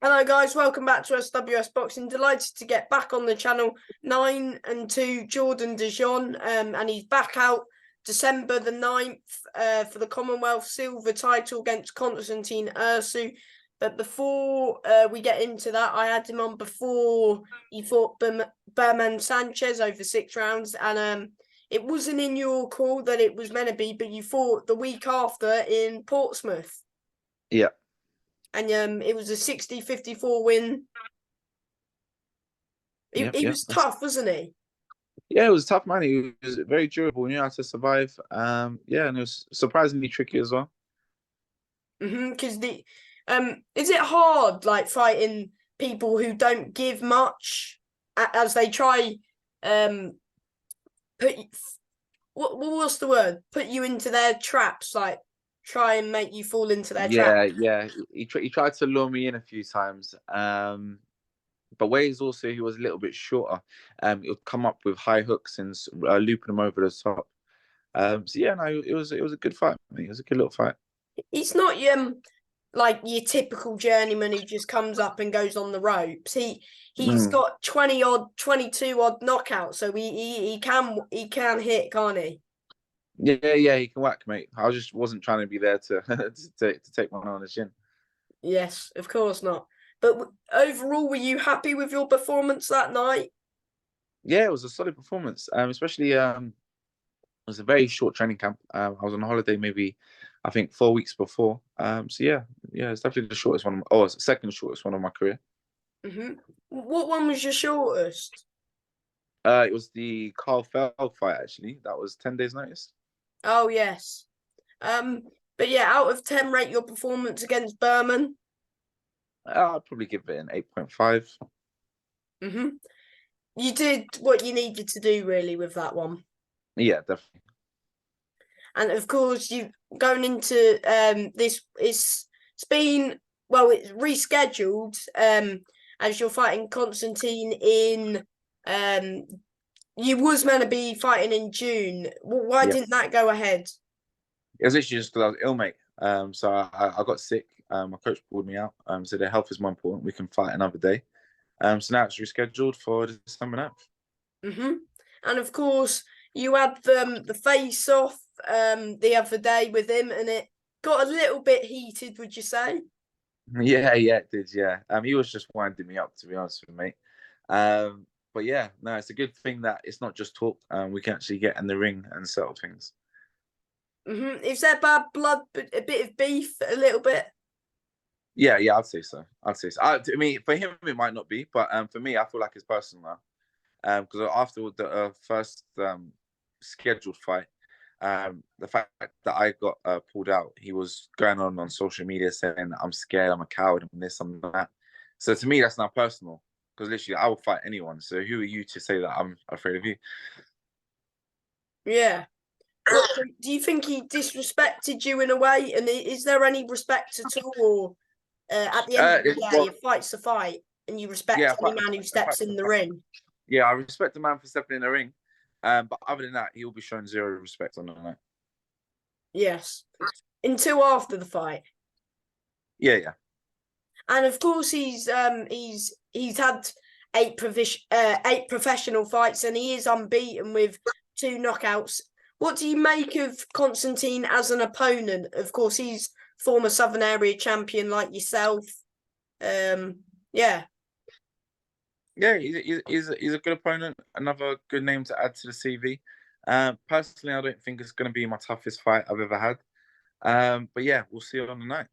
Hello guys, welcome back to SWS Boxing. Delighted to get back on the channel. 9-2 Jordan Dujon, and he's back out December the 9th for the Commonwealth Silver title against Constain Ursu. But before we get into that, I had him on before he fought Berman Sanchez over 6 rounds, and it wasn't in your call that it was meant to be, but you fought the week after in Portsmouth. Yeah. And it was a 60-54 win. He was tough, wasn't he? Yeah, it was tough, man. He was very durable, knew how to survive. And it was surprisingly tricky as well. Because is it hard like fighting people who don't give much as they try put what's the word? Put you into their traps, like try and make you fall into their trap. Yeah. He tried to lure me in a few times. But where he was a little bit shorter. It would come up with high hooks and looping him over the top. It was a good fight. It was a good little fight. He's not like your typical journeyman who just comes up and goes on the ropes. He's got 22 odd knockouts, so he can hit, can't he? Yeah, he can whack, mate. I just wasn't trying to be there to to take one on the chin. Yes, of course not. But overall, were you happy with your performance that night? Yeah, it was a solid performance. Especially it was a very short training camp. I was on holiday maybe, I think 4 weeks before. It's definitely the shortest one. Oh, it's the second shortest one of my career. What one was your shortest? It was the Carl Fell fight actually. That was 10 days notice. Oh yes. But yeah, out of 10, rate your performance against Berman. I'd probably give it an 8.5. You did what you needed to do really with that one. Yeah, definitely. And of course, you going into this it's been it's rescheduled as you're fighting Constantine in you was meant to be fighting in June. Why Yeah. didn't that go ahead? It was literally just because I was ill, mate. So I got sick. My coach pulled me out. So their health is more important. We can fight another day. So now it's rescheduled for December 9th. And of course, you had the face off the other day with him, and it got a little bit heated. Would you say? Yeah, it did. Yeah, he was just winding me up, to be honest with you, mate. But yeah, no, it's a good thing that it's not just talk. We can actually get in the ring and settle things. Is there bad blood, a bit of beef, a little bit? Yeah, I'd say so. I mean, for him it might not be, but for me, I feel like it's personal now. Because after the first scheduled fight, the fact that I got pulled out, he was going on social media saying I'm scared, I'm a coward, I'm this, I'm that. So to me, that's not personal because literally I will fight anyone. So who are you to say that I'm afraid of you? Yeah. Do you think he disrespected you in a way? And is there any respect at all? Or at the end of the day, a fight's a fight, and you respect any man who steps in the ring? Yeah, I respect the man for stepping in the ring. But other than that, he'll be shown zero respect on the night. Yes. Until after the fight. Yeah. And of course, he's had eight professional fights, and he is unbeaten with 2 knockouts. What do you make of Constantine as an opponent? Of course, he's former Southern Area champion like yourself. Yeah. Yeah, he's a good opponent. Another good name to add to the CV. Personally, I don't think it's going to be my toughest fight I've ever had. But yeah, we'll see it on the night.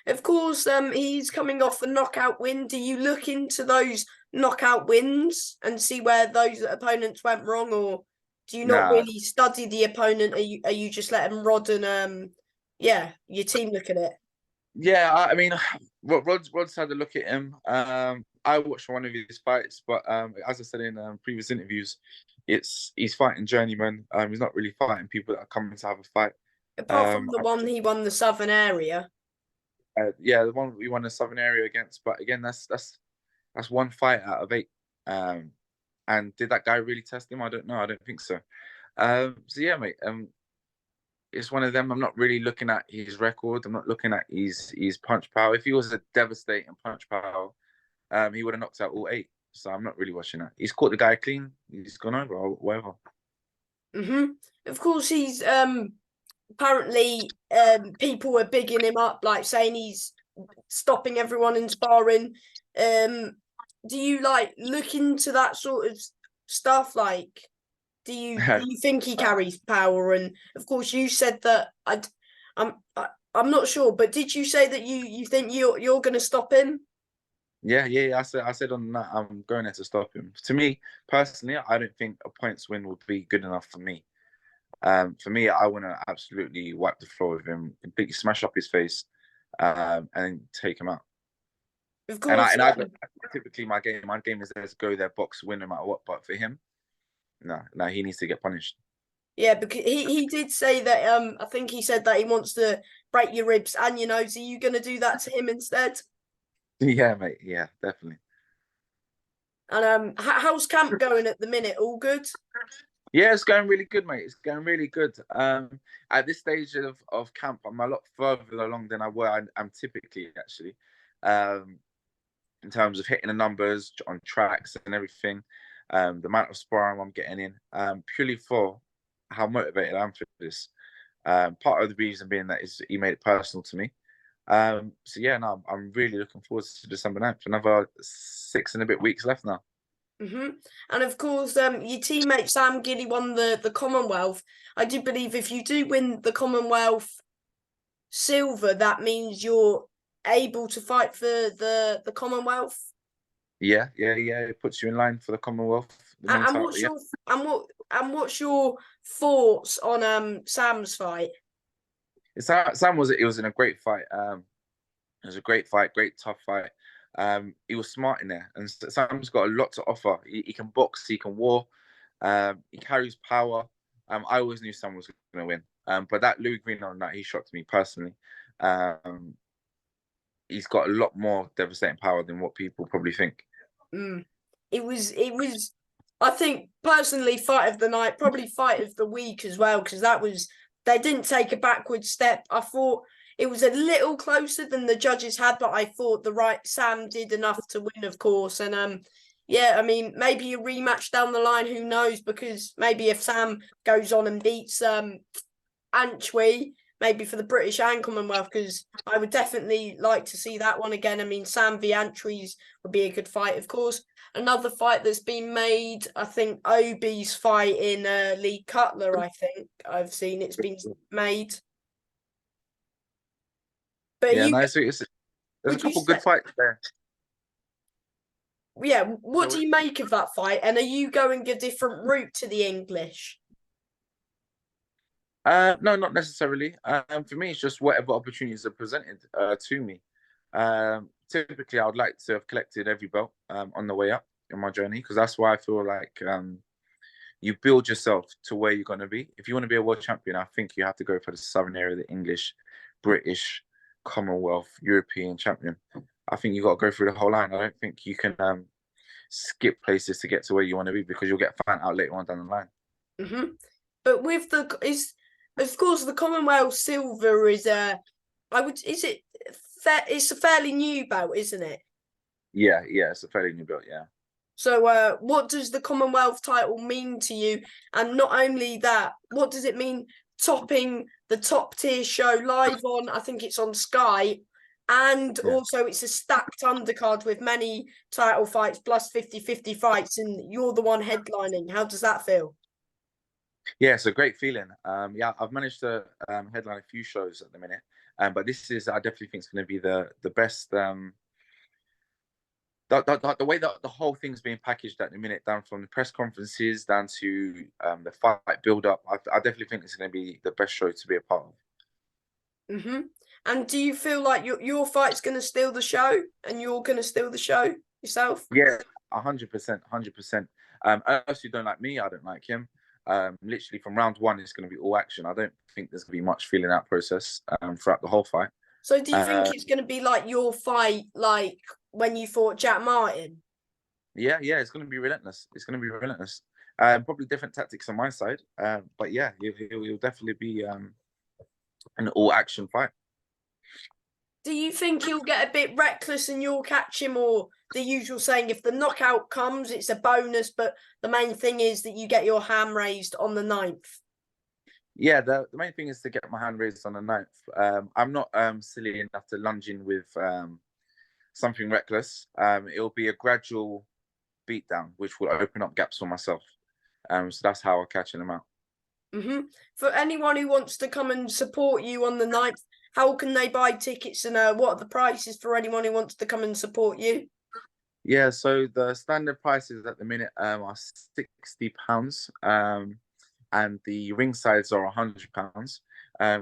Of course, he's coming off a knockout win. Do you look into those knockout wins and see where those opponents went wrong, or do you not really study the opponent? Are you just letting Rod and your team look at it? Yeah, I mean, Rod's had a look at him. I watched one of his fights, but as I said in previous interviews, he's fighting journeymen. He's not really fighting people that are coming to have a fight. Apart from the one he won the Southern Area. Yeah, the one we won the Southern Area against. But again, that's one fight out of 8. And did that guy really test him? I don't know. I don't think so. So yeah, mate. it's one of them. I'm not really looking at his record. I'm not looking at his punch power. If he was a devastating punch power, he would have knocked out all 8. So I'm not really watching that. He's caught the guy clean. He's gone over or whatever. Of course, he's apparently people were bigging him up, like saying he's stopping everyone in sparring. Do you like look into that sort of stuff? Like, do you think he carries power? And of course, you said that I'm not sure, but did you say that you think you're going to stop him? Yeah. I said on that I'm going there to stop him. To me personally, I don't think a points win would be good enough for me. For me, I want to absolutely wipe the floor with him, completely smash up his face, and take him out. Of course, I typically my game is there to go there, box, win no matter what. But for him, no, he needs to get punished. Yeah, because he did say that. I think he said that he wants to break your ribs and your nose. Are you going to do that to him instead? Yeah, mate. Yeah, definitely. And how's camp going at the minute? All good? Yeah, it's going really good, mate. It's going really good. At this stage of camp, I'm a lot further along than I'm typically actually. In terms of hitting the numbers on tracks and everything, the amount of sparring I'm getting in, purely for how motivated I am for this. Part of the reason being that is he made it personal to me. So yeah, no, I'm really looking forward to December 9th. Another 6 and a bit weeks left now. And of course, your teammate Sam Gilly won the Commonwealth. I do believe if you do win the Commonwealth silver, that means you're able to fight for the Commonwealth. Yeah. It puts you in line for the Commonwealth. And what's your what's your thoughts on Sam's fight? Sam was in a great fight. It was a great fight, great tough fight. He was smart in there, and Sam's got a lot to offer. He can box, he can war, he carries power. I always knew Sam was going to win, but that Louis Green on that, he shocked me personally. He's got a lot more devastating power than what people probably think. It was. I think personally, fight of the night, probably fight of the week as well, because they didn't take a backward step. I thought it was a little closer than the judges had, but I thought Sam did enough to win, of course. And yeah, I mean, maybe a rematch down the line, who knows? Because maybe if Sam goes on and beats Antwi, maybe for the British and Commonwealth, because I would definitely like to see that one again. I mean, Sam v Antwi's would be a good fight, of course. Another fight that's been made, I think Obi's fight in Lee Cutler, I think I've seen it's been made. But yeah, there's a couple good fights there. Yeah, what do you make of that fight? And are you going a different route to the English? No, not necessarily. For me, it's just whatever opportunities are presented to me. Typically, I would like to have collected every belt on the way up in my journey, because that's why I feel like you build yourself to where you're going to be. If you want to be a world champion, I think you have to go for the southern area, the English, British, Commonwealth, European champion. I think you got to go through the whole line. I don't think you can skip places to get to where you want to be, because you'll get found out later on down the line. But with of course, the Commonwealth silver is it's a fairly new belt, isn't it? Yeah, it's a fairly new belt, yeah. So what does the Commonwealth title mean to you? And not only that, what does it mean topping the top tier show live on, I think it's on Sky, and also it's a stacked undercard with many title fights plus 50-50 fights, and you're the one headlining. How does that feel? Yeah, it's a great feeling. Yeah, I've managed to headline a few shows at the minute, but this is, I definitely think, it's going to be the best. The way that the whole thing's being packaged at the minute, down from the press conferences down to the fight build up, I definitely think it's going to be the best show to be a part of. And do you feel like your fight's going to steal the show, and you're going to steal the show yourself? Yeah, 100%, 100%. Unless you don't like me, I don't like him. Literally from round one, it's going to be all action. I don't think there's going to be much feeling out process throughout the whole fight. So do you think it's going to be like your fight, like when you fought Jack Martin? Yeah, it's going to be relentless. It's going to be relentless. Probably different tactics on my side, but yeah, he'll definitely be an all-action fight. Do you think he'll get a bit reckless and you'll catch him, or the usual saying, if the knockout comes, it's a bonus, but the main thing is that you get your hand raised on the 9th? Yeah, the main thing is to get my hand raised on the 9th. I'm not silly enough to lunge in with something reckless. It'll be a gradual beatdown, which will open up gaps for myself. So that's how I'm catching them out. For anyone who wants to come and support you on the 9th, how can they buy tickets, and what are the prices for anyone who wants to come and support you? Yeah, so the standard prices at the minute are £60, and the ring sides are £100.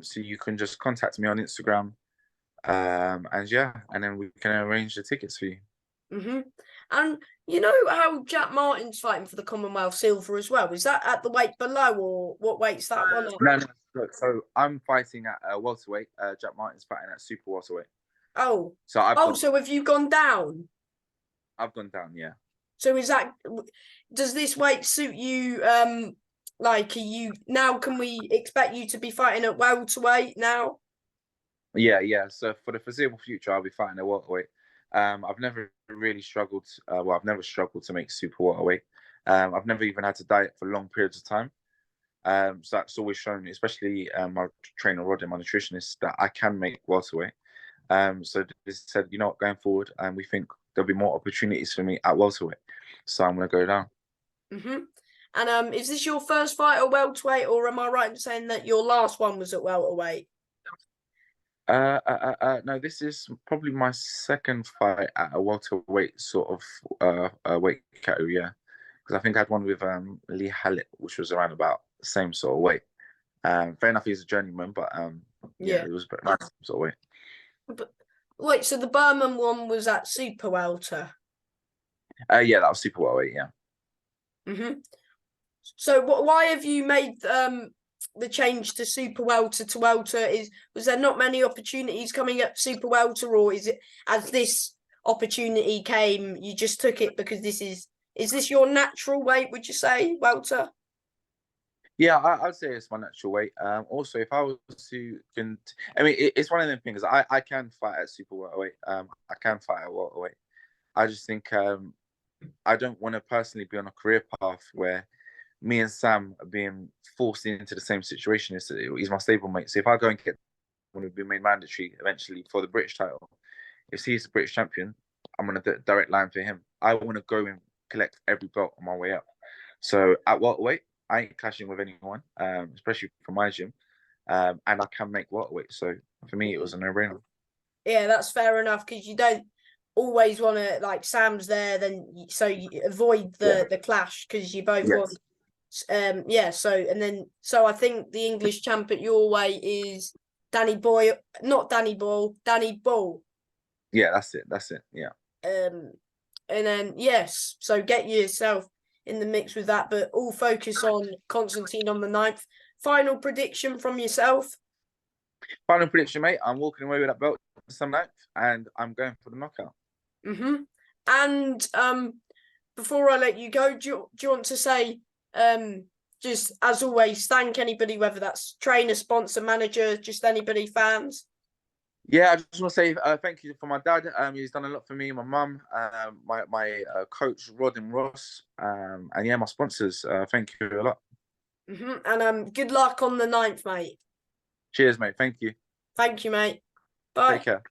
So you can just contact me on Instagram, and then we can arrange the tickets for you. And you know how Jack Martin's fighting for the Commonwealth silver as well? Is that at the weight below, or what weight's that one at? No. So I'm fighting at welterweight. Jack Martin's fighting at super welterweight. Oh, so so have you gone down? I've gone down, yeah. So does this weight suit you? Like, are you now? Can we expect you to be fighting at welterweight now? Yeah. So for the foreseeable future, I'll be fighting at welterweight. I've never really struggled. I've never struggled to make super welterweight. I've never even had to diet for long periods of time. So that's always shown me, especially my trainer Rodin, my nutritionist, that I can make welterweight. So they said, you know what, going forward, we think there'll be more opportunities for me at welterweight. So I'm going to go down. And is this your first fight at welterweight, or am I right in saying that your last one was at welterweight? No, this is probably my second fight at a welterweight sort of weight category, yeah. Because I think I had one with Lee Hallett, which was around about the same sort of weight. Fair enough, he's a journeyman, but it was about the same sort of weight. But wait, so the Berman one was at super welter? Yeah, that was super welterweight, yeah. So why have you made the change to super welter to welter? Was there not many opportunities coming up super welter, or is it, as this opportunity came, you just took it because is this your natural weight, would you say, welter? Yeah, I'd say it's my natural weight. Also, if I was to, it's one of them things. I can fight at super welterweight. I can fight at welterweight. I just think I don't want to personally be on a career path where me and Sam are being forced into the same situation. He's my stablemate. So if I go and want to be made mandatory eventually for the British title, if he's the British champion, I'm on a direct line for him. I want to go and collect every belt on my way up. So at welterweight, I ain't clashing with anyone, especially from my gym, and I can make welterweight. So for me, it was a no-brainer. Yeah, that's fair enough, because you don't always want to, like, Sam's there, then so you avoid the clash, because you both want. So I think the English champ at your weight is Danny Boyle, not Danny Ball, Danny Bull. Yeah, that's it. Yeah. And then so get yourself in the mix with that, but all focus on Constantine on the 9th. Final prediction from yourself? Final prediction, mate. I'm walking away with that belt some night, and I'm going for the knockout. And before I let you go, do you want to say, just as always, thank anybody, whether that's trainer, sponsor, manager, just anybody, fans? Yeah, I just want to say thank you for my dad. He's done a lot for me. My mum, my coach Rodin Ross, and my sponsors. Thank you a lot. And good luck on the 9th, mate. Cheers, mate. Thank you. Thank you, mate. Bye. Take care.